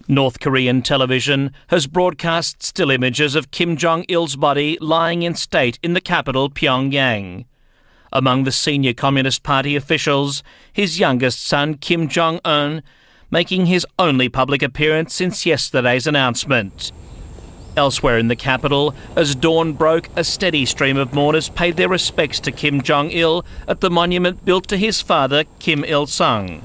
North Korean television has broadcast still images of Kim Jong-il's body lying in state in the capital, Pyongyang. Among the senior Communist Party officials, his youngest son, Kim Jong Un, making his only public appearance since yesterday's announcement. Elsewhere in the capital, as dawn broke, a steady stream of mourners paid their respects to Kim Jong-il at the monument built to his father, Kim Il-sung.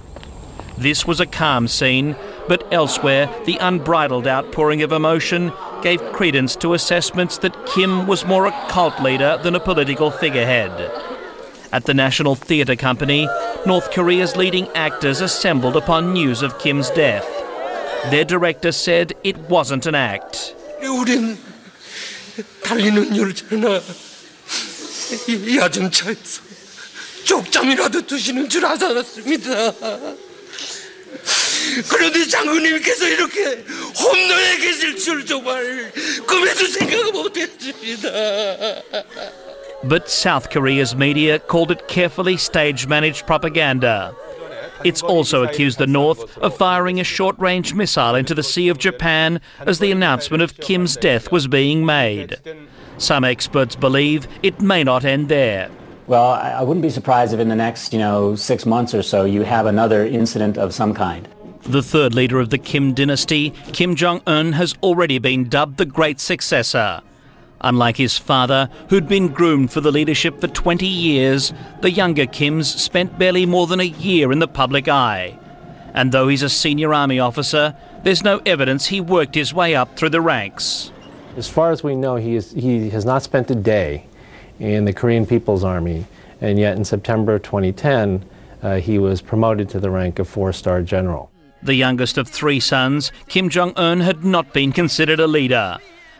This was a calm scene, but elsewhere the unbridled outpouring of emotion gave credence to assessments that Kim was more a cult leader than a political figurehead. At the National Theatre Company, North Korea's leading actors assembled upon news of Kim's death. Their director said it wasn't an act. 우린 달리는 열차나 야전차에서 쪽잠이라도 드시는 줄 알았습니다. 그런데 장군님께서 이렇게 홈런에 계실 줄 정말 꿈에도 생각 못했습니다. But South Korea's media called it carefully stage-managed propaganda. It's also accused the North of firing a short-range missile into the Sea of Japan as the announcement of Kim's death was being made. Some experts believe it may not end there. Well, I wouldn't be surprised if in the next, 6 months or so, you have another incident of some kind. The third leader of the Kim dynasty, Kim Jong Un, has already been dubbed the Great Successor. Unlike his father, who'd been groomed for the leadership for 20 years, the younger Kims spent barely more than a year in the public eye. And though he's a senior army officer, there's no evidence he worked his way up through the ranks. As far as we know, he has not spent a day in the Korean People's Army, and yet in September 2010, he was promoted to the rank of 4-star general. The youngest of 3 sons, Kim Jong-un had not been considered a leader.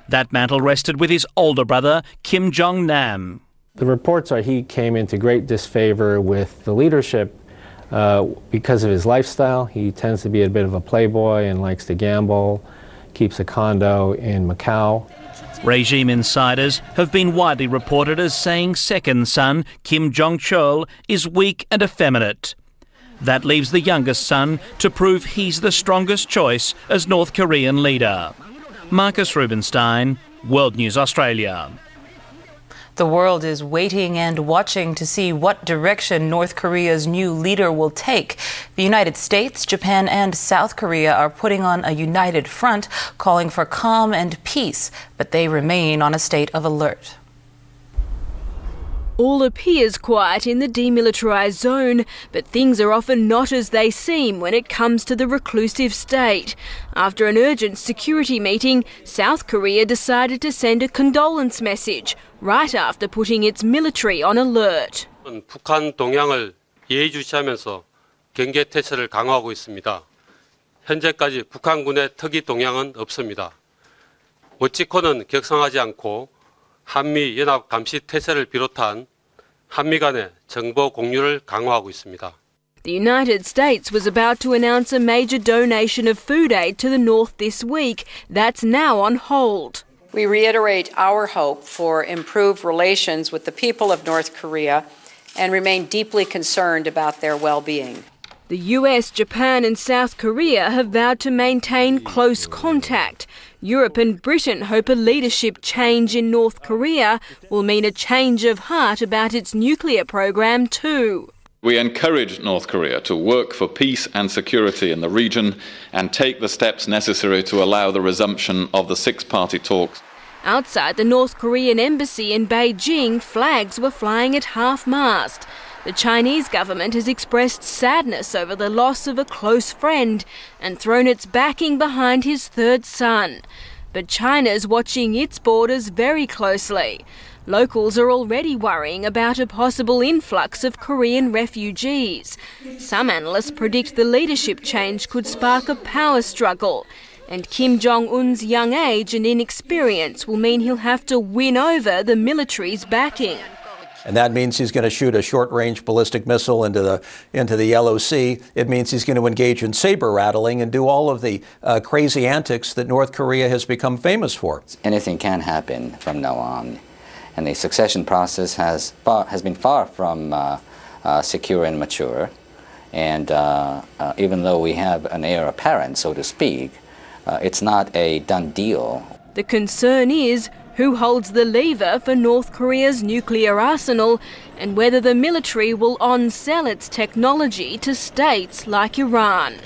That mantle rested with his older brother, Kim Jong-nam. The reports are he came into great disfavor with the leadership because of his lifestyle. He tends to be a bit of a playboy and likes to gamble, keeps a condo in Macau. Regime insiders have been widely reported as saying second son, Kim Jong-chol, is weak and effeminate. That leaves the youngest son to prove he's the strongest choice as North Korean leader. Marcus Rubenstein, World News Australia. The world is waiting and watching to see what direction North Korea's new leader will take. The United States, Japan and South Korea are putting on a united front, calling for calm and peace, but they remain on a state of alert. All appears quiet in the demilitarised zone, but things are often not as they seem when it comes to the reclusive state. After an urgent security meeting, South Korea decided to send a condolence message, right after putting its military on alert. 북한 동향을 예의주시하면서 경계 태세를 강화하고 있습니다. 현재까지 북한군의 특이 동향은 없습니다. 어찌코는 격상하지 않고 한미 연합 감시 태세를 비롯한 한미 간의 정보 공유를 강화하고 있습니다. The United States was about to announce a major donation of food aid to the North this week. That's now on hold. We reiterate our hope for improved relations with the people of North Korea and remain deeply concerned about their well-being. The US, Japan and South Korea have vowed to maintain close contact. Europe and Britain hope a leadership change in North Korea will mean a change of heart about its nuclear program too. We encourage North Korea to work for peace and security in the region and take the steps necessary to allow the resumption of the six-party talks. Outside the North Korean embassy in Beijing, flags were flying at half-mast. The Chinese government has expressed sadness over the loss of a close friend and thrown its backing behind his third son. But China's watching its borders very closely. Locals are already worrying about a possible influx of Korean refugees. Some analysts predict the leadership change could spark a power struggle, and Kim Jong-un's young age and inexperience will mean he'll have to win over the military's backing. And that means he's going to shoot a short-range ballistic missile into the LOC. It means he's going to engage in saber rattling and do all of the crazy antics that North Korea has become famous for. Anything can happen from now on, and the succession process has been far from secure and mature. And even though we have an heir apparent, so to speak, it's not a done deal. The concern is who holds the lever for North Korea's nuclear arsenal and whether the military will on-sell its technology to states like Iran.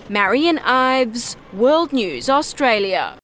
Marian Ives, World News Australia.